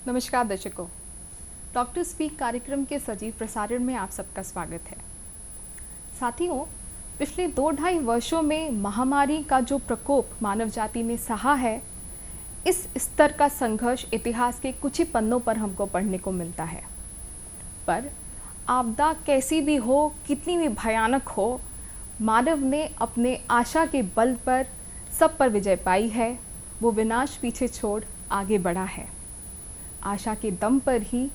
नमस्कार दर्शकों, doctor speak कार्यक्रम के सजीव प्रसारण में आप सबका स्वागत है। साथियों, पिछले 2-2.5 वर्षों में महामारी का जो प्रकोप मानव जाति ने सहा है, इस स्तर का संघर्ष इतिहास के कुछ ही पन्नों पर हमको पढ़ने को मिलता है। पर आपदा कैसी भी हो, कितनी भी भयानक हो, मानव ने अपने आशा के बल पर सब पर विजय पाई है। वो विनाश पीछे छोड़ आगे बढ़ा है। आशा के दम पर ही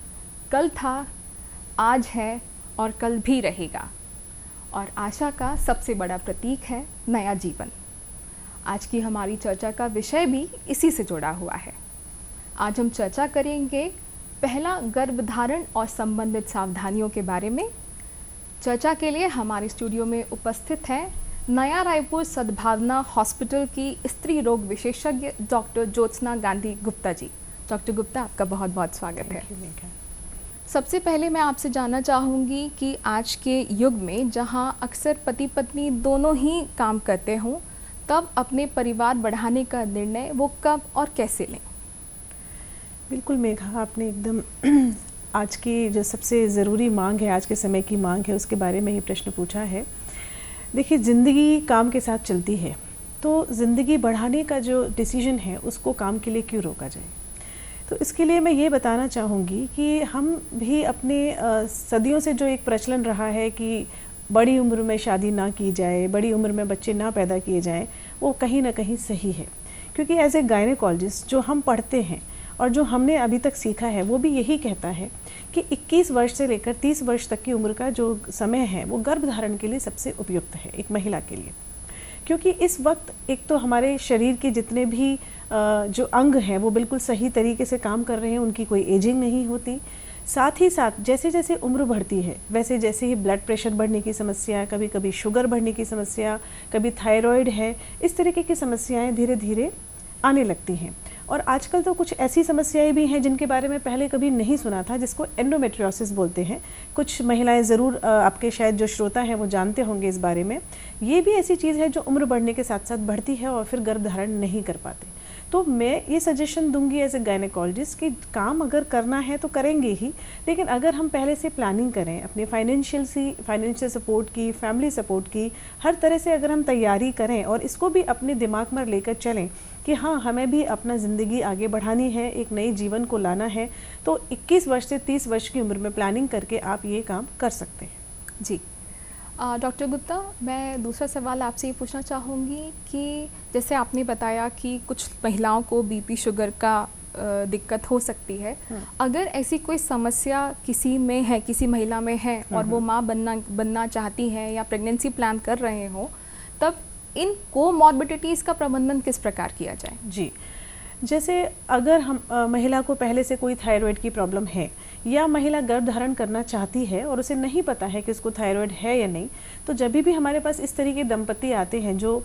कल था, आज है और कल भी रहेगा। और आशा का सबसे बड़ा प्रतीक है नया जीवन। आज की हमारी चर्चा का विषय भी इसी से जुड़ा हुआ है। आज हम चर्चा करेंगे पहला गर्भधारण और संबंधित सावधानियों के बारे में। चर्चा के लिए हमारे स्टूडियो में उपस्थित हैं नया रायपुर सद्भावना हॉस्पिटल की स्त्री रोग विशेषज्ञ डॉक्टर ज्योत्सना गांधी गुप्ता जी। डॉक्टर गुप्ता, आपका बहुत बहुत स्वागत है। सबसे पहले मैं आपसे जानना चाहूँगी कि आज के युग में जहाँ अक्सर पति पत्नी दोनों ही काम करते हों, तब अपने परिवार बढ़ाने का निर्णय वो कब और कैसे लें? बिल्कुल मेघा, आपने एकदम आज की जो सबसे ज़रूरी मांग है, आज के समय की मांग है, उसके बारे में ही प्रश्न पूछा है। देखिए, ज़िंदगी काम के साथ चलती है, तो ज़िंदगी बढ़ाने का जो डिसीजन है उसको काम के लिए क्यों रोका जाए। तो इसके लिए मैं ये बताना चाहूँगी कि हम भी अपने सदियों से जो एक प्रचलन रहा है कि बड़ी उम्र में शादी ना की जाए, बड़ी उम्र में बच्चे ना पैदा किए जाएं, वो कहीं ना कहीं सही है। क्योंकि एज ए गायनेकोलॉजिस्ट जो हम पढ़ते हैं और जो हमने अभी तक सीखा है वो भी यही कहता है कि 21 वर्ष से लेकर 30 वर्ष तक की उम्र का जो समय है वो गर्भधारण के लिए सबसे उपयुक्त है एक महिला के लिए। क्योंकि इस वक्त एक तो हमारे शरीर के जितने भी जो अंग हैं वो बिल्कुल सही तरीके से काम कर रहे हैं, उनकी कोई एजिंग नहीं होती। साथ ही साथ जैसे जैसे उम्र बढ़ती है वैसे जैसे ही ब्लड प्रेशर बढ़ने की समस्या, कभी कभी शुगर बढ़ने की समस्या, कभी थायराइड है, इस तरीके की समस्याएं धीरे धीरे आने लगती हैं। और आजकल तो कुछ ऐसी समस्याएं भी हैं जिनके बारे में पहले कभी नहीं सुना था, जिसको एंडोमेट्रियोसिस बोलते हैं। कुछ महिलाएं ज़रूर आपके शायद जो श्रोता हैं वो जानते होंगे इस बारे में। ये भी ऐसी चीज़ है जो उम्र बढ़ने के साथ साथ बढ़ती है और फिर गर्भधारण नहीं कर पाते। तो मैं ये सजेशन दूंगी एज ए गायनेकोलॉजिस्ट कि काम अगर करना है तो करेंगे ही, लेकिन अगर हम पहले से प्लानिंग करें, अपने फाइनेंशियल सपोर्ट की, फैमिली सपोर्ट की, हर तरह से अगर हम तैयारी करें और इसको भी अपने दिमाग में लेकर चलें कि हाँ, हमें भी अपना ज़िंदगी आगे बढ़ानी है, एक नई जीवन को लाना है, तो 21 वर्ष से 30 वर्ष की उम्र में प्लानिंग करके आप ये काम कर सकते हैं। जी डॉक्टर गुप्ता, मैं दूसरा सवाल आपसे ये पूछना चाहूँगी कि जैसे आपने बताया कि कुछ महिलाओं को बीपी शुगर का दिक्कत हो सकती है। अगर ऐसी कोई समस्या किसी में है, किसी महिला में है और वो माँ बनना चाहती है या प्रेगनेंसी प्लान कर रहे हो, तब इन कोमॉर्बिडिटीज़ का प्रबंधन किस प्रकार किया जाए? जी, जैसे अगर हम महिला को पहले से कोई थायराइड की प्रॉब्लम है या महिला गर्भधारण करना चाहती है और उसे नहीं पता है कि उसको थायराइड है या नहीं, तो जब भी हमारे पास इस तरीके दंपति आते हैं जो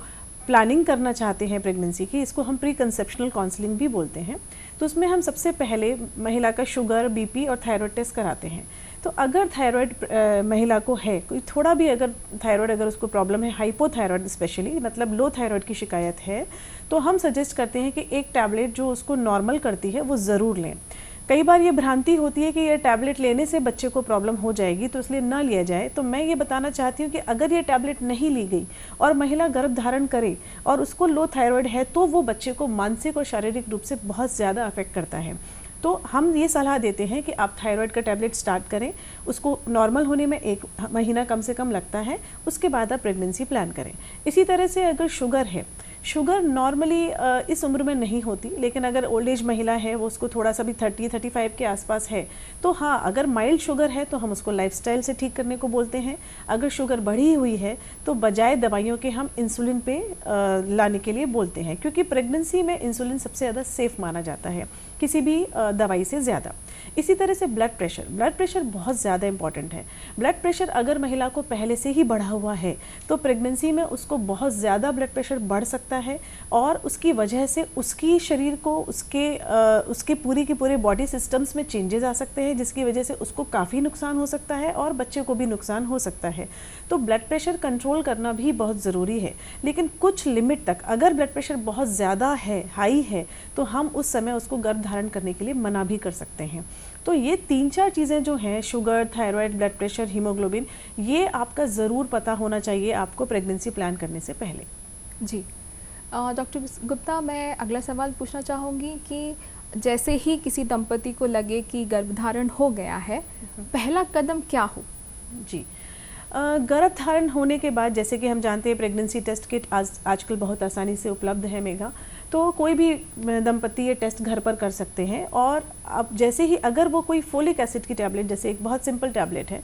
प्लानिंग करना चाहते हैं प्रेगनेंसी की, इसको हम प्री कंसेप्शनल काउंसलिंग भी बोलते हैं, तो उसमें हम सबसे पहले महिला का शुगर, बीपी और थायराइड टेस्ट कराते हैं। तो अगर थायराइड महिला को है, कोई थोड़ा भी अगर थायराइड अगर उसको प्रॉब्लम है, हाइपोथायराइड स्पेशली, मतलब लो थायराइड की शिकायत है, तो हम सजेस्ट करते हैं कि एक टैबलेट जो उसको नॉर्मल करती है वो ज़रूर लें। कई बार ये भ्रांति होती है कि ये टैबलेट लेने से बच्चे को प्रॉब्लम हो जाएगी तो इसलिए ना लिया जाए। तो मैं ये बताना चाहती हूँ कि अगर ये टैबलेट नहीं ली गई और महिला गर्भधारण करे और उसको लो थायराइड है, तो वो बच्चे को मानसिक और शारीरिक रूप से बहुत ज़्यादा अफेक्ट करता है। तो हम ये सलाह देते हैं कि आप थायराइड का टैबलेट स्टार्ट करें, उसको नॉर्मल होने में 1 महीना कम से कम लगता है, उसके बाद आप प्रेगनेंसी प्लान करें। इसी तरह से अगर शुगर है, शुगर नॉर्मली इस उम्र में नहीं होती, लेकिन अगर ओल्ड एज महिला है, वो उसको थोड़ा सा भी 30-35 के आसपास है, तो हाँ, अगर माइल्ड शुगर है तो हम उसको लाइफस्टाइल से ठीक करने को बोलते हैं। अगर शुगर बढ़ी हुई है तो बजाय दवाइयों के हम इंसुलिन पे लाने के लिए बोलते हैं, क्योंकि प्रेगनेंसी में इंसुलिन सबसे ज़्यादा सेफ माना जाता है। किसी भी दवाई से ज़्यादा। इसी तरह से ब्लड प्रेशर बहुत ज़्यादा इंपॉर्टेंट है। ब्लड प्रेशर अगर महिला को पहले से ही बढ़ा हुआ है तो प्रेगनेंसी में उसको बहुत ज़्यादा ब्लड प्रेशर बढ़ सकता है और उसकी वजह से उसकी शरीर को उसके पूरी के पूरे बॉडी सिस्टम्स में चेंजेस आ सकते हैं, जिसकी वजह से उसको काफ़ी नुकसान हो सकता है और बच्चे को भी नुकसान हो सकता है। तो ब्लड प्रेशर कंट्रोल करना भी बहुत ज़रूरी है, लेकिन कुछ लिमिट तक। अगर ब्लड प्रेशर बहुत ज़्यादा है, हाई है, तो हम उस समय उसको गर्भ धारण करने के लिए मना भी कर सकते हैं। तो ये 3-4 चीज़ें जो हैं, sugar, thyroid, blood pressure, haemoglobin, ये आपका ज़रूर पता होना चाहिए आपको प्रेगनेंसी प्लान करने से पहले। जी डॉक्टर गुप्ता, मैं अगला सवाल पूछना चाहूँगी कि जैसे ही किसी दंपति को लगे कि गर्भधारण हो गया है, पहला कदम क्या हो? जी, गर्भधारण होने के बाद जैसे कि हम जानते हैं प्रेगनेंसी टेस्ट किट आजकल बहुत आसानी से उपलब्ध है मेघा, तो कोई भी दंपति ये टेस्ट घर पर कर सकते हैं। और अब जैसे ही अगर वो कोई फोलिक एसिड की टैबलेट, जैसे एक बहुत सिंपल टैबलेट है,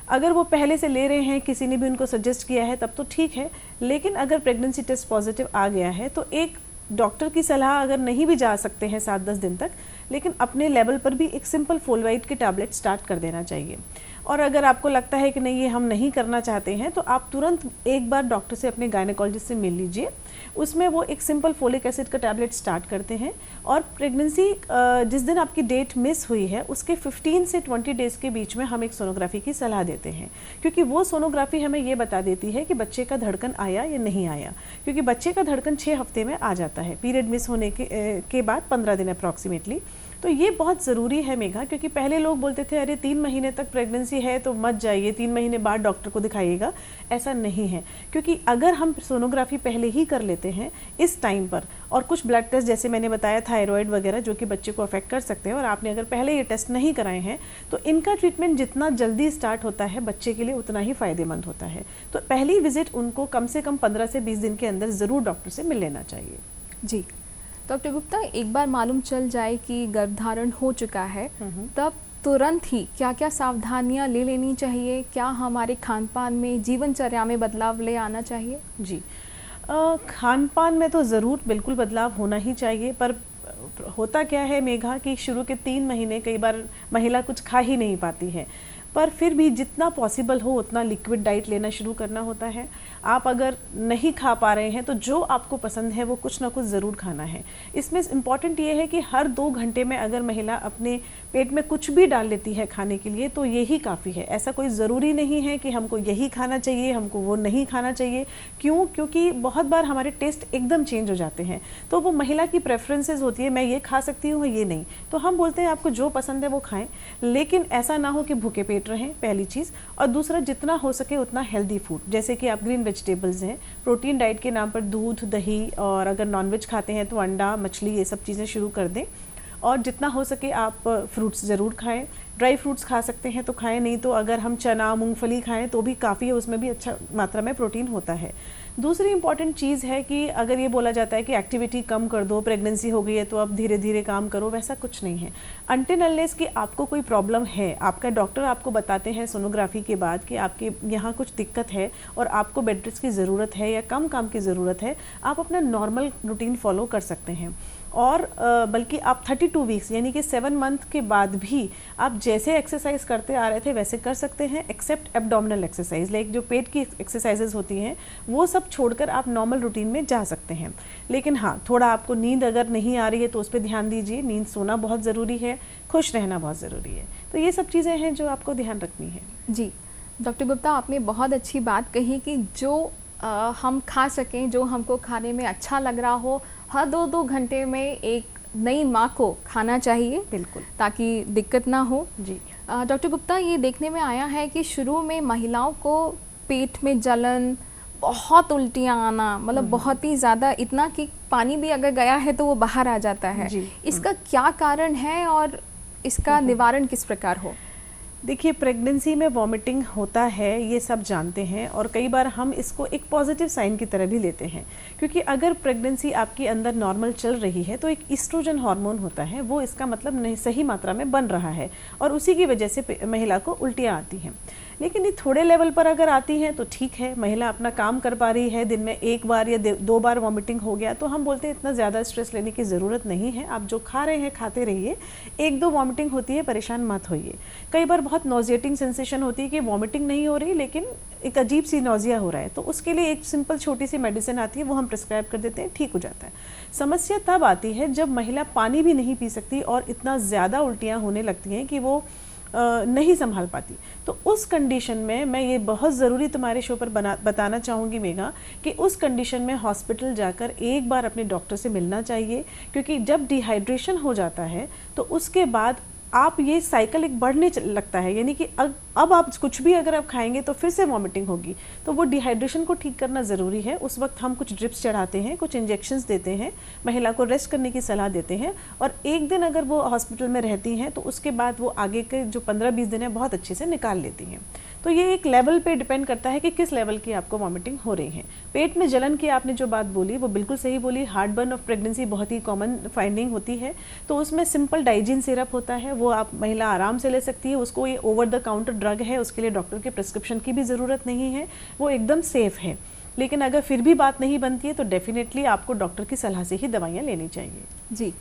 अगर वो पहले से ले रहे हैं, किसी ने भी उनको सजेस्ट किया है, तब तो ठीक है। लेकिन अगर प्रेगनेंसी टेस्ट पॉजिटिव आ गया है तो एक डॉक्टर की सलाह अगर नहीं भी जा सकते हैं 7-10 दिन तक, लेकिन अपने लेवल पर भी एक सिंपल फोलवाइट की टैबलेट स्टार्ट कर देना चाहिए। और अगर आपको लगता है कि नहीं, ये हम नहीं करना चाहते हैं, तो आप तुरंत एक बार डॉक्टर से, अपने गायनेकोलॉजिस्ट से मिल लीजिए। उसमें वो एक सिंपल फोलिक एसिड का टैबलेट स्टार्ट करते हैं और प्रेगनेंसी जिस दिन आपकी डेट मिस हुई है उसके 15 से 20 डेज़ के बीच में हम एक सोनोग्राफी की सलाह देते हैं, क्योंकि वो सोनोग्राफी हमें ये बता देती है कि बच्चे का धड़कन आया या नहीं आया। क्योंकि बच्चे का धड़कन 6 हफ्ते में आ जाता है, पीरियड मिस होने के बाद 15 दिन अप्रॉक्सीमेटली। तो ये बहुत ज़रूरी है मेघा, क्योंकि पहले लोग बोलते थे अरे 3 महीने तक प्रेगनेंसी है तो मत जाइए, 3 महीने बाद डॉक्टर को दिखाइएगा। ऐसा नहीं है, क्योंकि अगर हम सोनोग्राफी पहले ही कर लेते हैं इस टाइम पर, और कुछ ब्लड टेस्ट जैसे मैंने बताया थायराइड वगैरह जो कि बच्चे को अफेक्ट कर सकते हैं, और आपने अगर पहले ये टेस्ट नहीं कराए हैं तो इनका ट्रीटमेंट जितना जल्दी स्टार्ट होता है बच्चे के लिए उतना ही फ़ायदेमंद होता है। तो पहली विजिट उनको कम से कम 15 से 20 दिन के अंदर ज़रूर डॉक्टर से मिल लेना चाहिए। जी डॉक्टर गुप्ता, एक बार मालूम चल जाए कि गर्भधारण हो चुका है, तब तुरंत ही क्या क्या सावधानियां ले लेनी चाहिए? क्या हमारे खान पान में, जीवनचर्या में बदलाव ले आना चाहिए? जी, खान पान में तो ज़रूर बिल्कुल बदलाव होना ही चाहिए, पर होता क्या है मेघा कि शुरू के 3 महीने कई बार महिला कुछ खा ही नहीं पाती है, पर फिर भी जितना पॉसिबल हो उतना लिक्विड डाइट लेना शुरू करना होता है। आप अगर नहीं खा पा रहे हैं तो जो आपको पसंद है वो कुछ ना कुछ ज़रूर खाना है। इसमें इम्पॉर्टेंट ये है कि हर 2 घंटे में अगर महिला अपने पेट में कुछ भी डाल लेती है खाने के लिए तो यही काफ़ी है। ऐसा कोई ज़रूरी नहीं है कि हमको यही खाना चाहिए, हमको वो नहीं खाना चाहिए। क्यों? क्योंकि बहुत बार हमारे टेस्ट एकदम चेंज हो जाते हैं, तो वो महिला की प्रेफरेंसेस होती है, मैं ये खा सकती हूँ, ये नहीं। तो हम बोलते हैं आपको जो पसंद है वो खाएं, लेकिन ऐसा ना हो कि भूखे पेट रहें, पहली चीज़। और दूसरा, जितना हो सके उतना हेल्दी फूड, जैसे कि आप ग्रीन वेजिटेबल्स हैं, प्रोटीन डाइट के नाम पर दूध, दही, और अगर नॉनवेज खाते हैं तो अंडा, मछली, ये सब चीज़ें शुरू कर दें। और जितना हो सके आप फ्रूट्स ज़रूर खाएं। ड्राई फ्रूट्स खा सकते हैं तो खाएं, नहीं तो अगर हम चना, मूंगफली खाएं तो भी काफ़ी है, उसमें भी अच्छा मात्रा में प्रोटीन होता है। दूसरी इंपॉर्टेंट चीज़ है कि अगर ये बोला जाता है कि एक्टिविटी कम कर दो, प्रेगनेंसी हो गई है तो अब धीरे धीरे काम करो, वैसा कुछ नहीं है। अनटिल अनलेस कि आपको कोई प्रॉब्लम है, आपका डॉक्टर आपको बताते हैं सोनोग्राफी के बाद कि आपके यहाँ कुछ दिक्कत है और आपको बेड रेस्ट की ज़रूरत है या कम काम की ज़रूरत है, आप अपना नॉर्मल रूटीन फॉलो कर सकते हैं। और बल्कि आप 32 वीक्स यानी कि 7 मंथ के बाद भी आप जैसे एक्सरसाइज करते आ रहे थे वैसे कर सकते हैं, एक्सेप्ट एब्डोमिनल एक्सरसाइज, लाइक जो पेट की एक्सरसाइजेज होती हैं वो सब छोड़कर आप नॉर्मल रूटीन में जा सकते हैं। लेकिन हाँ, थोड़ा आपको नींद अगर नहीं आ रही है तो उस पर ध्यान दीजिए। नींद सोना बहुत ज़रूरी है, खुश रहना बहुत ज़रूरी है। तो ये सब चीज़ें हैं जो आपको ध्यान रखनी है। जी डॉक्टर गुप्ता, आपने बहुत अच्छी बात कही कि जो हम खा सकें, जो हमको खाने में अच्छा लग रहा हो, हर 2-2 घंटे में एक नई माँ को खाना चाहिए, बिल्कुल, ताकि दिक्कत ना हो। जी डॉक्टर गुप्ता, ये देखने में आया है कि शुरू में महिलाओं को पेट में जलन, बहुत उल्टियाँ आना, मतलब बहुत ही ज़्यादा, इतना कि पानी भी अगर गया है तो वो बाहर आ जाता है। इसका क्या कारण है और इसका निवारण किस प्रकार हो? देखिए, प्रेगनेंसी में वॉमिटिंग होता है, ये सब जानते हैं, और कई बार हम इसको एक पॉजिटिव साइन की तरह भी लेते हैं, क्योंकि अगर प्रेगनेंसी आपके अंदर नॉर्मल चल रही है तो एक ईस्ट्रोजन हार्मोन होता है, वो इसका मतलब नहीं सही मात्रा में बन रहा है और उसी की वजह से महिला को उल्टियाँ आती हैं। लेकिन ये थोड़े लेवल पर अगर आती हैं तो ठीक है, महिला अपना काम कर पा रही है, दिन में 1 बार या 2 बार वॉमिटिंग हो गया तो हम बोलते हैं इतना ज़्यादा स्ट्रेस लेने की ज़रूरत नहीं है, आप जो खा रहे हैं खाते रहिए, 1-2 वॉमिटिंग होती है परेशान मत होइए। कई बार बहुत नॉजिएटिंग सेंसेशन होती है कि वॉमिटिंग नहीं हो रही लेकिन एक अजीब सी नॉजिया हो रहा है, तो उसके लिए एक सिंपल छोटी सी मेडिसिन आती है, वो हम प्रिस्क्राइब कर देते हैं, ठीक हो जाता है। समस्या तब आती है जब महिला पानी भी नहीं पी सकती और इतना ज़्यादा उल्टियाँ होने लगती हैं कि वो नहीं संभाल पाती। तो उस कंडीशन में मैं ये बहुत ज़रूरी तुम्हारे शो पर बताना चाहूँगी मेघा कि उस कंडीशन में हॉस्पिटल जाकर एक बार अपने डॉक्टर से मिलना चाहिए, क्योंकि जब डिहाइड्रेशन हो जाता है तो उसके बाद आप ये साइकिल एक बढ़ने लगता है, यानी कि अब आप कुछ भी अगर आप खाएंगे तो फिर से वॉमिटिंग होगी, तो वो डिहाइड्रेशन को ठीक करना ज़रूरी है। उस वक्त हम कुछ ड्रिप्स चढ़ाते हैं, कुछ इंजेक्शंस देते हैं, महिला को रेस्ट करने की सलाह देते हैं, और एक दिन अगर वो हॉस्पिटल में रहती हैं तो उसके बाद वो आगे के जो 15-20 दिन है बहुत अच्छे से निकाल लेती हैं। तो ये एक लेवल पे डिपेंड करता है कि किस लेवल की आपको वॉमिटिंग हो रही है। पेट में जलन की आपने जो बात बोली वो बिल्कुल सही बोली। हार्ट बर्न ऑफ प्रेगनेंसी बहुत ही कॉमन फाइंडिंग होती है, तो उसमें सिंपल डाइजीन सिरप होता है, वो आप महिला आराम से ले सकती है। उसको ये ओवर द काउंटर ड्रग है, उसके लिए डॉक्टर के प्रिस्क्रिप्शन की भी ज़रूरत नहीं है, वो एकदम सेफ है। लेकिन अगर फिर भी बात नहीं बनती है तो डेफिनेटली आपको डॉक्टर की सलाह से ही दवाइयाँ लेनी चाहिए। जी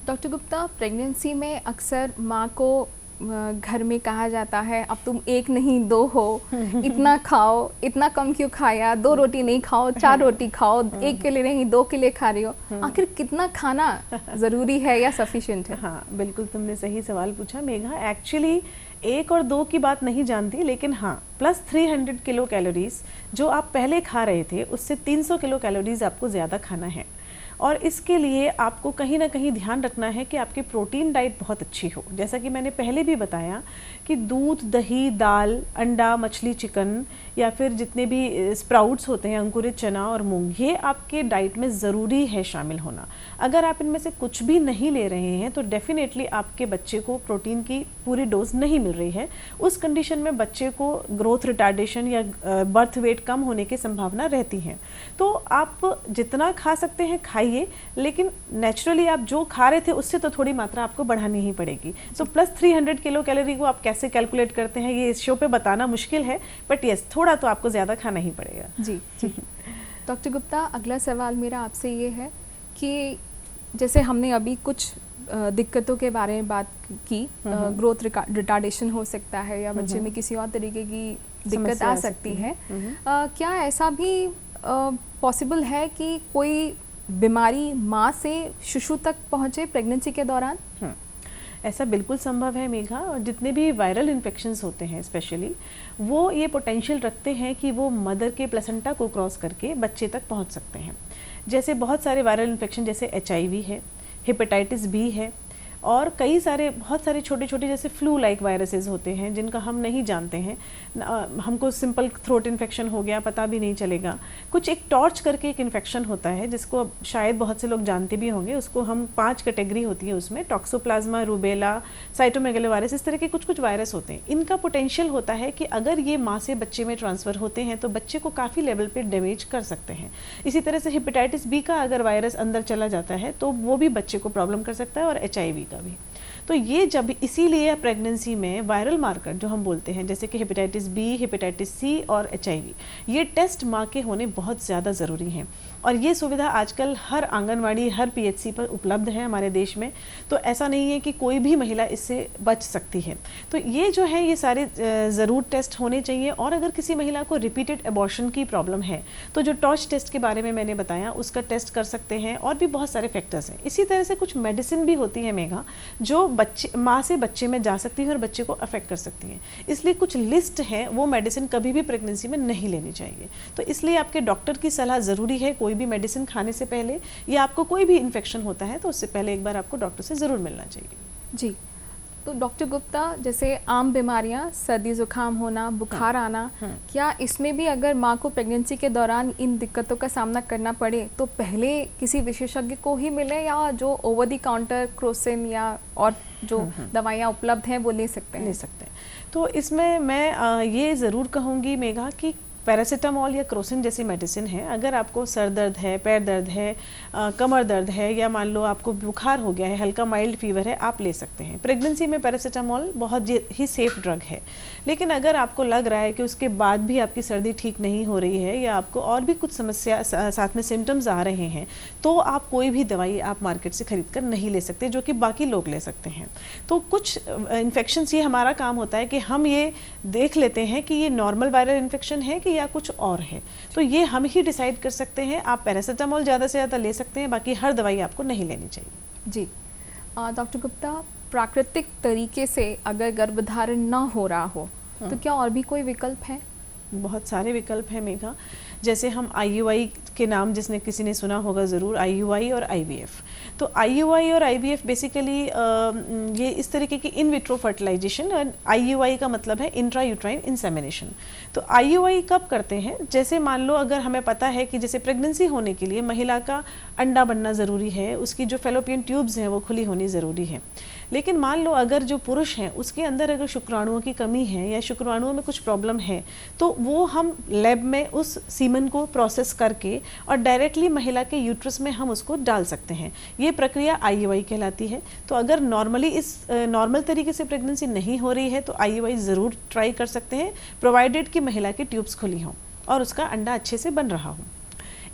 डॉक्टर गुप्ता, प्रेगनेंसी में अक्सर माँ को घर में कहा जाता है अब तुम 1 नहीं 2 हो, इतना खाओ, इतना कम क्यों खाया, 2 रोटी नहीं खाओ, 4 रोटी खाओ, 1 के लिए नहीं 2 के लिए खा रही हो। आखिर कितना खाना ज़रूरी है या सफिशिएंट है? हाँ बिल्कुल, तुमने सही सवाल पूछा मेघा। एक्चुअली 1 और 2 की बात नहीं जानती, लेकिन हाँ प्लस 300 किलो कैलोरीज जो आप पहले खा रहे थे उससे 300 किलो कैलोरीज आपको ज़्यादा खाना है। और इसके लिए आपको कहीं ना कहीं ध्यान रखना है कि आपकी प्रोटीन डाइट बहुत अच्छी हो। जैसा कि मैंने पहले भी बताया कि दूध, दही, दाल, अंडा, मछली, चिकन या फिर जितने भी स्प्राउट्स होते हैं, अंकुरित चना और मूंग, ये आपके डाइट में ज़रूरी है शामिल होना। अगर आप इनमें से कुछ भी नहीं ले रहे हैं तो डेफिनेटली आपके बच्चे को प्रोटीन की पूरी डोज नहीं मिल रही है। उस कंडीशन में बच्चे को ग्रोथ रिटार्डेशन या बर्थ वेट कम होने की संभावना रहती है। तो आप जितना खा सकते हैं खाइए, लेकिन नेचुरली आप जो खा रहे थे उससे तो थोड़ी मात्रा आपको बढ़ानी ही पड़ेगी। तो प्लस 300 किलो कैलोरी को आप कैसे कैलकुलेट करते हैं ये इस शो पे बताना मुश्किल है, बट यस थोड़ा तो आपको ज़्यादा खाना ही पड़ेगा। जी जी डॉक्टर गुप्ता, अगला सवाल मेरा आपसे ये है कि जैसे हमने अभी कुछ दिक्कतों के बारे में बात की, ग्रोथ रिटार्डेशन हो सकता है या बच्चे में किसी और तरीके की दिक्कत आ सकती है, क्या ऐसा भी पॉसिबल है कि कोई बीमारी माँ से शिशु तक पहुँचे प्रेगनेंसी के दौरान? ऐसा बिल्कुल संभव है मेघा, और जितने भी वायरल इन्फेक्शंस होते हैं स्पेशली वो ये पोटेंशियल रखते हैं कि वो मदर के प्लेसेंटा को क्रॉस करके बच्चे तक पहुंच सकते हैं। जैसे बहुत सारे वायरल इन्फेक्शन जैसे HIV है, हेपेटाइटिस B है, और कई सारे बहुत सारे छोटे छोटे जैसे फ्लू लाइक वायरसेस होते हैं जिनका हम नहीं जानते हैं। हमको सिंपल थ्रोट इन्फेक्शन हो गया पता भी नहीं चलेगा। कुछ एक टॉर्च करके एक इन्फेक्शन होता है जिसको शायद बहुत से लोग जानते भी होंगे, उसको हम 5 कैटेगरी होती है उसमें, टॉक्सोप्लाज्मा, रूबेला, साइटोमेगालोवायरस, इस तरह के कुछ कुछ वायरस होते हैं। इनका पोटेंशियल होता है कि अगर ये माँ से बच्चे में ट्रांसफ़र होते हैं तो बच्चे को काफ़ी लेवल पे डैमेज कर सकते हैं। इसी तरह से हेपेटाइटिस B का अगर वायरस अंदर चला जाता है तो वो भी बच्चे को प्रॉब्लम कर सकता है, और HIV का भी। तो ये जब इसीलिए प्रेगनेंसी में वायरल मार्कर जो हम बोलते हैं जैसे कि हेपेटाइटिस B, हेपेटाइटिस C और HIV, ये टेस्ट माँ के होने बहुत ज़्यादा ज़रूरी हैं। और ये सुविधा आजकल हर आंगनवाड़ी, हर PHC पर उपलब्ध है हमारे देश में। तो ऐसा नहीं है कि कोई भी महिला इससे बच सकती है। तो ये जो है ये सारे ज़रूर टेस्ट होने चाहिए। और अगर किसी महिला को रिपीटेड एबॉर्शन की प्रॉब्लम है तो जो टॉर्च टेस्ट के बारे में मैंने बताया उसका टेस्ट कर सकते हैं, और भी बहुत सारे फैक्टर्स हैं। इसी तरह से कुछ मेडिसिन भी होती है मेघा जो बच्चे माँ से बच्चे में जा सकती है और बच्चे को अफेक्ट कर सकती हैं। इसलिए कुछ लिस्ट है, वो मेडिसिन कभी भी प्रेगनेंसी में नहीं लेनी चाहिए। तो इसलिए आपके डॉक्टर की सलाह ज़रूरी है। कोई भी मेडिसिन खाने से पहले या आपको कोई भी इन्फेक्शन होता है तो उससे पहले एक बार आपको डॉक्टर से ज़रूर मिलना चाहिए। जी, तो डॉक्टर गुप्ता, जैसे आम बीमारियां, सर्दी जुकाम होना, बुखार आना, क्या इसमें भी अगर माँ को प्रेगनेंसी के दौरान इन दिक्कतों का सामना करना पड़े तो पहले किसी विशेषज्ञ को ही मिले या जो ओवर द काउंटर क्रोसिन या और जो दवाइयाँ उपलब्ध हैं वो ले सकते हैं? ले सकते हैं। तो इसमें मैं ये ज़रूर कहूँगी मेघा कि पैरासीटामोल या क्रोसिन जैसी मेडिसिन है, अगर आपको सर दर्द है, पैर दर्द है, कमर दर्द है, या मान लो आपको बुखार हो गया है, हल्का माइल्ड फीवर है, आप ले सकते हैं। प्रेगनेंसी में पैरासीटामोल बहुत ही सेफ ड्रग है। लेकिन अगर आपको लग रहा है कि उसके बाद भी आपकी सर्दी ठीक नहीं हो रही है या आपको और भी कुछ समस्या साथ में सिम्टम्स आ रहे हैं, तो आप कोई भी दवाई आप मार्केट से खरीद कर नहीं ले सकते, जो कि बाकी लोग ले सकते हैं। तो कुछ इन्फेक्शंस, ये हमारा काम होता है कि हम ये देख लेते हैं कि ये नॉर्मल वायरल इन्फेक्शन है कि या कुछ और है, तो ये हम ही डिसाइड कर सकते हैं। आप पैरासीटामोल ज़्यादा से ज़्यादा ले सकते हैं, बाकी हर दवाई आपको नहीं लेनी चाहिए। जी डॉक्टर गुप्ता, प्राकृतिक तरीके से अगर गर्भधारण ना हो रहा हो तो क्या और भी कोई विकल्प है? बहुत सारे विकल्प हैं मेघा। जैसे हम IUI के नाम जिसने किसी ने सुना होगा ज़रूर, IUI और IVF। तो IUI और IVF बेसिकली ये इस तरीके की इन विट्रो फर्टिलाइजेशन, और IUI का मतलब है इंट्रा यूट्राइन इंसेमिनेशन। तो IUI कब करते हैं? जैसे मान लो अगर हमें पता है कि जैसे प्रेगनेंसी होने के लिए महिला का अंडा बनना ज़रूरी है, उसकी जो फेलोपियन ट्यूब्स हैं वो खुली होनी ज़रूरी है। लेकिन मान लो अगर जो पुरुष हैं उसके अंदर अगर शुक्राणुओं की कमी है या शुक्राणुओं में कुछ प्रॉब्लम है, तो वो हम लैब में उस सीमन को प्रोसेस करके और डायरेक्टली महिला के यूट्रस में हम उसको डाल सकते हैं। ये प्रक्रिया IUI कहलाती है। तो अगर नॉर्मल तरीके से प्रेगनेंसी नहीं हो रही है तो IUI ज़रूर ट्राई कर सकते हैं, प्रोवाइडेड कि महिला की ट्यूब्स खुली हों और उसका अंडा अच्छे से बन रहा हो।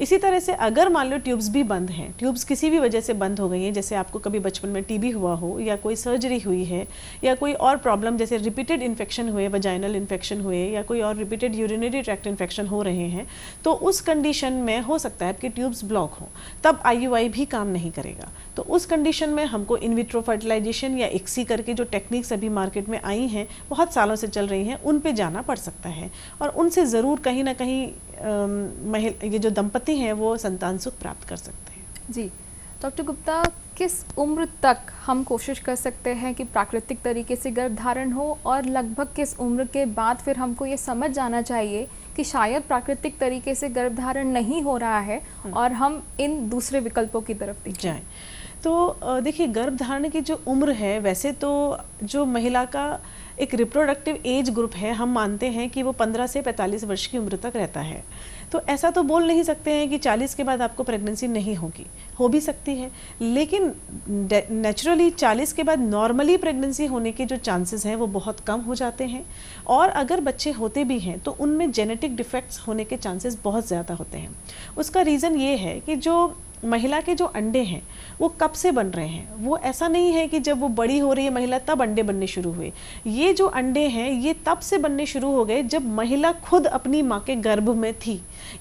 इसी तरह से अगर मान लो ट्यूब्स भी बंद हैं, ट्यूब्स किसी भी वजह से बंद हो गई हैं, जैसे आपको कभी बचपन में TB हुआ हो या कोई सर्जरी हुई है या कोई और प्रॉब्लम जैसे रिपीटेड इन्फेक्शन हुए, वजाइनल इन्फेक्शन हुए या कोई और रिपीटेड यूरिनरी ट्रैक्ट इन्फेक्शन हो रहे हैं, तो उस कंडीशन में हो सकता है कि ट्यूब्स ब्लॉक हो, तब IUI भी काम नहीं करेगा। तो उस कंडीशन में हमको इन विट्रो फर्टिलाइजेशन या ICSI करके जो टेक्निक्स अभी मार्केट में आई हैं, बहुत सालों से चल रही हैं, उन पे जाना पड़ सकता है और उनसे ज़रूर कहीं ना कहीं ये जो दंपति हैं वो संतान सुख प्राप्त कर सकते हैं। जी डॉक्टर गुप्ता, किस उम्र तक हम कोशिश कर सकते हैं कि प्राकृतिक तरीके से गर्भधारण हो, और लगभग किस उम्र के बाद फिर हमको ये समझ जाना चाहिए कि शायद प्राकृतिक तरीके से गर्भधारण नहीं हो रहा है और हम इन दूसरे विकल्पों की तरफ जाएं? तो देखिए, गर्भधारण की जो उम्र है, वैसे तो जो महिला का एक रिप्रोडक्टिव एज ग्रुप है, हम मानते हैं कि वो 15 से 45 वर्ष की उम्र तक रहता है। तो ऐसा तो बोल नहीं सकते हैं कि 40 के बाद आपको प्रेगनेंसी नहीं होगी, हो भी सकती है, लेकिन नेचुरली 40 के बाद नॉर्मली प्रेगनेंसी होने के जो चांसेस हैं वो बहुत कम हो जाते हैं। और अगर बच्चे होते भी हैं तो उनमें जेनेटिक डिफेक्ट्स होने के चांसेस बहुत ज़्यादा होते हैं। उसका रीज़न ये है कि जो महिला के जो अंडे हैं वो कब से बन रहे हैं, वो ऐसा नहीं है कि जब वो बड़ी हो रही है महिला तब अंडे बनने शुरू हुए। ये जो अंडे हैं ये तब से बनने शुरू हो गए जब महिला खुद अपनी माँ के गर्भ में थी,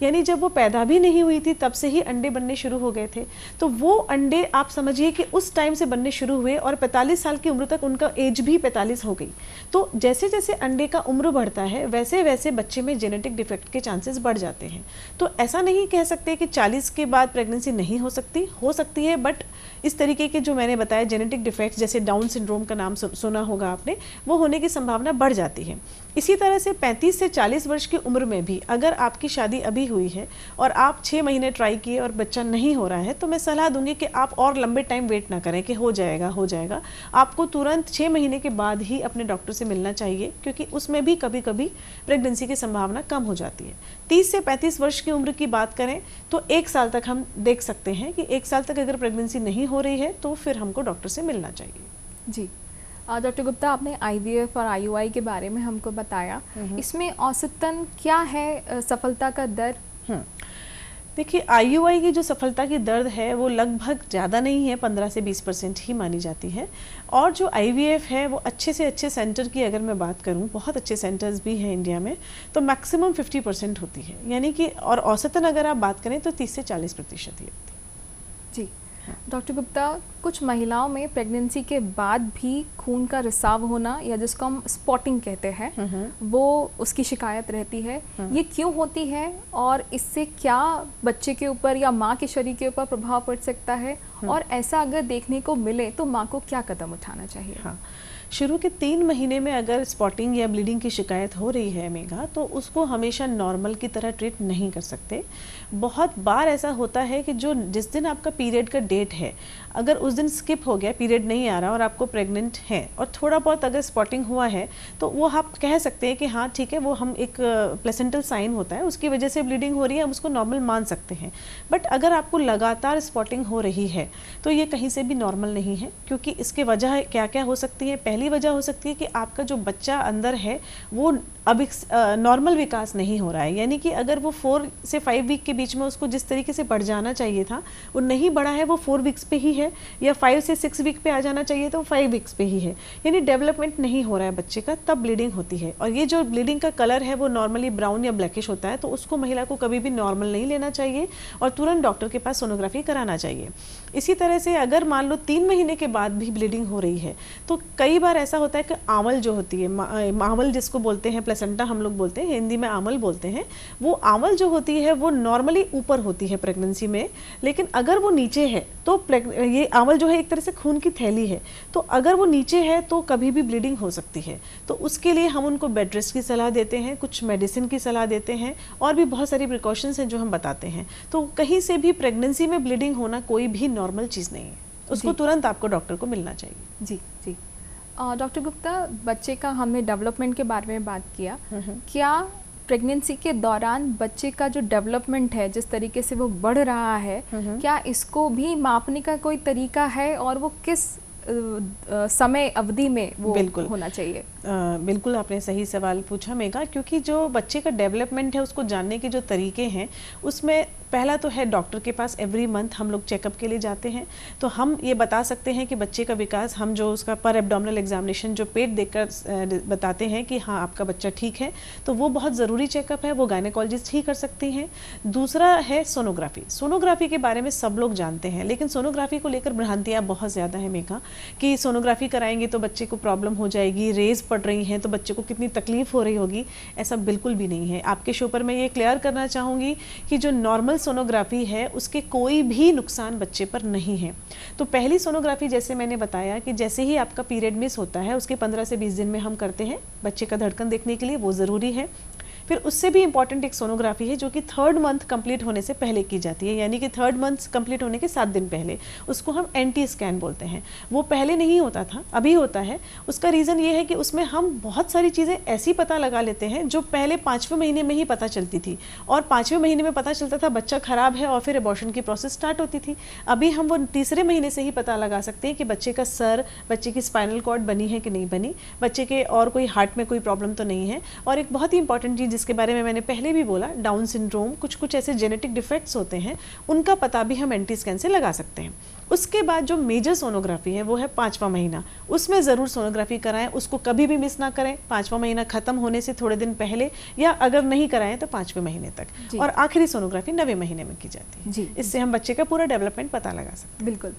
यानी जब वो पैदा भी नहीं हुई थी तब से ही अंडे बनने शुरू हो गए थे। तो वो अंडे आप समझिए कि उस टाइम से बनने शुरू हुए और 45 साल की उम्र तक उनका एज भी 45 हो गई। तो जैसे जैसे अंडे का उम्र बढ़ता है वैसे वैसे बच्चे में जेनेटिक डिफेक्ट के चांसेस बढ़ जाते हैं। तो ऐसा नहीं कह सकते कि 40 के बाद प्रेगनेंसी नहीं हो सकती है, बट इस तरीके के जो मैंने बताया जेनेटिक डिफेक्ट्स, जैसे डाउन सिंड्रोम का नाम सुना होगा आपने, वो होने की संभावना बढ़ जाती है। इसी तरह से 35 से 40 वर्ष की उम्र में भी अगर आपकी शादी अभी हुई है और आप 6 महीने ट्राई किए और बच्चा नहीं हो रहा है, तो मैं सलाह दूंगी कि आप और लंबे टाइम वेट ना करें कि हो जाएगा। आपको तुरंत 6 महीने के बाद ही अपने डॉक्टर से मिलना चाहिए, क्योंकि उसमें भी कभी कभी प्रेगनेंसी की संभावना कम हो जाती है। 30 से 35 वर्ष की उम्र की बात करें तो 1 साल तक हम देख सकते हैं कि 1 साल तक अगर प्रेगनेंसी नहीं हो रही है तो फिर हमको डॉक्टर से मिलना चाहिए। जी डॉक्टर गुप्ता, आपने IVF और IUI के बारे में हमको बताया, इसमें औसतन क्या है सफलता का दर? देखिए, IUI की जो सफलता की दर है वो लगभग ज़्यादा नहीं है, 15 से 20% ही मानी जाती है। और जो IVF है वो अच्छे से अच्छे सेंटर की अगर मैं बात करूं, बहुत अच्छे सेंटर्स भी हैं इंडिया में, तो मैक्सिमम 50% होती है, यानी कि और औसतन अगर आप बात करें तो 30 से 40% ही होती है। जी डॉक्टर गुप्ता, कुछ महिलाओं में प्रेगनेंसी के बाद भी खून का रिसाव होना, या जिसको हम स्पॉटिंग कहते हैं, वो उसकी शिकायत रहती है। ये क्यों होती है और इससे क्या बच्चे के ऊपर या माँ के शरीर के ऊपर प्रभाव पड़ सकता है, और ऐसा अगर देखने को मिले तो माँ को क्या कदम उठाना चाहिए? हाँ, शुरू के 3 महीने में अगर स्पॉटिंग या ब्लीडिंग की शिकायत हो रही है मेघा, तो उसको हमेशा नॉर्मल की तरह ट्रीट नहीं कर सकते। बहुत बार ऐसा होता है कि जो जिस दिन आपका पीरियड का डेट है, अगर उस दिन स्किप हो गया, पीरियड नहीं आ रहा और आपको प्रेग्नेंट है और थोड़ा बहुत अगर स्पॉटिंग हुआ है, तो वो आप कह सकते हैं कि हाँ ठीक है, वो हम एक प्लेसेंटल साइन होता है, उसकी वजह से ब्लीडिंग हो रही है, हम उसको नॉर्मल मान सकते हैं। बट अगर आपको लगातार स्पॉटिंग हो रही है तो ये कहीं से भी नॉर्मल नहीं है, क्योंकि इसके वजह क्या क्या हो सकती है। पहली वजह हो सकती है कि आपका जो बच्चा अंदर है वो अभी नॉर्मल विकास नहीं हो रहा है, यानी कि अगर वो 4 से 5 वीक के बीच में उसको जिस तरीके से बढ़ जाना चाहिए था वो नहीं बढ़ा है, वो 4 वीक्स पे ही है, या 5 से 6 वीक पे आ जाना चाहिए तो 5 वीक्स पे ही है, यानी डेवलपमेंट नहीं हो रहा है बच्चे का, तब ब्लीडिंग होती है। और ये जो ब्लीडिंग का कलर है वो नॉर्मली ब्राउन या ब्लैकिश होता है, तो उसको महिला को कभी भी नॉर्मल नहीं लेना चाहिए और तुरंत डॉक्टर के पास सोनोग्राफी कराना चाहिए। इसी तरह से अगर मान लो 3 महीने के बाद भी ब्लीडिंग हो रही है, तो कई बार ऐसा होता है कि आंवल जो होती है, आंवल जिसको बोलते हैं, प्लेसेंटा हम लोग बोलते हैं, हिंदी में आंवल बोलते हैं, वो आंवल जो होती है वो नॉर्मली ऊपर होती है प्रेगनेंसी में, लेकिन अगर वो नीचे है तो ये आंवल जो है एक तरह से खून की थैली है, तो अगर वो नीचे है तो कभी भी ब्लीडिंग हो सकती है। तो उसके लिए हम उनको बेड रेस्ट की सलाह देते हैं, कुछ मेडिसिन की सलाह देते हैं और भी बहुत सारी प्रिकॉशंस हैं जो हम बताते हैं। तो कहीं से भी प्रेगनेंसी में ब्लीडिंग होना कोई भी नॉर्मल चीज़ नहीं है, उसको तुरंत आपको डॉक्टर को मिलना चाहिए। जी जी। डॉक्टर गुप्ता, बच्चे का हमने डेवलपमेंट के बारे में बात किया, क्या प्रेगनेंसी के दौरान बच्चे का जो डेवलपमेंट है, जिस तरीके से वो बढ़ रहा है, क्या इसको भी मापने का कोई तरीका है और वो किस समय अवधि में वो बिल्कुल होना चाहिए? बिल्कुल आपने सही सवाल पूछा मेघा, क्योंकि जो बच्चे का डेवलपमेंट है उसको जानने के जो तरीके हैं, उसमें पहला तो है डॉक्टर के पास एवरी मंथ हम लोग चेकअप के लिए जाते हैं, तो हम ये बता सकते हैं कि बच्चे का विकास, हम जो उसका पर एब्डोमिनल एग्जामिनेशन जो पेट देखकर बताते हैं कि हाँ आपका बच्चा ठीक है, तो वो बहुत ज़रूरी चेकअप है, वो गायनेकोलॉजिस्ट ही कर सकती हैं। दूसरा है सोनोग्राफी। सोनोग्राफी के बारे में सब लोग जानते हैं, लेकिन सोनोग्राफी को लेकर भ्रांतियाँ बहुत ज़्यादा है मेघा, कि सोनोग्राफी कराएंगे तो बच्चे को प्रॉब्लम हो जाएगी, रेज पड़ रही हैं तो बच्चे को कितनी तकलीफ हो रही होगी। ऐसा बिल्कुल भी नहीं है। आपके शो पर मैं ये क्लियर करना चाहूँगी कि जो नॉर्मल सोनोग्राफी है उसके कोई भी नुकसान बच्चे पर नहीं है। तो पहली सोनोग्राफी जैसे मैंने बताया कि जैसे ही आपका पीरियड मिस होता है उसके 15 से 20 दिन में हम करते हैं बच्चे का धड़कन देखने के लिए, वो ज़रूरी है। फिर उससे भी इंपॉर्टेंट एक सोनोग्राफी है जो कि 3rd मंथ कंप्लीट होने से पहले की जाती है, यानी कि 3rd मंथ कंप्लीट होने के 7 दिन पहले, उसको हम एंटी स्कैन बोलते हैं। वो पहले नहीं होता था, अभी होता है। उसका रीज़न ये है कि उसमें हम बहुत सारी चीज़ें ऐसी पता लगा लेते हैं जो पहले 5वें महीने में ही पता चलती थी, और 5वें महीने में पता चलता था बच्चा खराब है और फिर एबॉर्शन की प्रोसेस स्टार्ट होती थी। अभी हम वो तीसरे महीने से ही पता लगा सकते हैं कि बच्चे का सर, बच्चे की स्पाइनल कॉर्ड बनी है कि नहीं बनी, बच्चे के और कोई हार्ट में कोई प्रॉब्लम तो नहीं है। और एक बहुत ही इंपॉर्टेंट चीज़ जिसके बारे में मैंने पहले भी बोला, डाउन सिंड्रोम, कुछ ऐसे जेनेटिक डिफेक्ट्स होते हैं, उनका पता भी हम एंटी स्कैन से लगा सकते हैं। उसके बाद जो मेजर सोनोग्राफी है वो है 5वां महीना, उसमें ज़रूर सोनोग्राफी कराएं, उसको कभी भी मिस ना करें। 5वां महीना ख़त्म होने से थोड़े दिन पहले, या अगर नहीं कराएं तो 5वें महीने तक, और आखिरी सोनोग्राफी 9वें महीने में की जाती है। इससे हम बच्चे का पूरा डेवलपमेंट पता लगा सकते हैं। बिल्कुल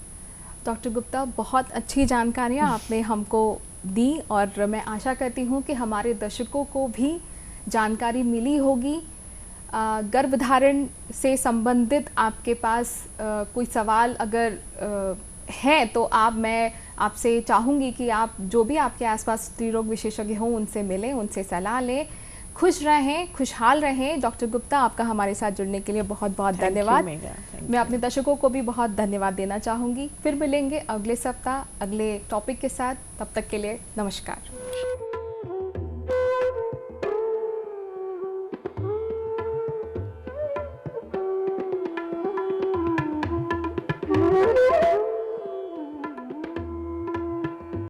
डॉक्टर गुप्ता, बहुत अच्छी जानकारियाँ आपने हमको दी और मैं आशा करती हूँ कि हमारे दर्शकों को भी जानकारी मिली होगी। गर्भधारण से संबंधित आपके पास कोई सवाल अगर है तो मैं आपसे चाहूँगी कि आप जो भी आपके आसपास स्त्री रोग विशेषज्ञ हों उनसे मिलें, उनसे सलाह लें। खुश रहें, खुशहाल रहें। डॉक्टर गुप्ता, आपका हमारे साथ जुड़ने के लिए बहुत बहुत धन्यवाद। मैं अपने दर्शकों को भी बहुत धन्यवाद देना चाहूँगी। फिर मिलेंगे अगले सप्ताह अगले टॉपिक के साथ, तब तक के लिए नमस्कार।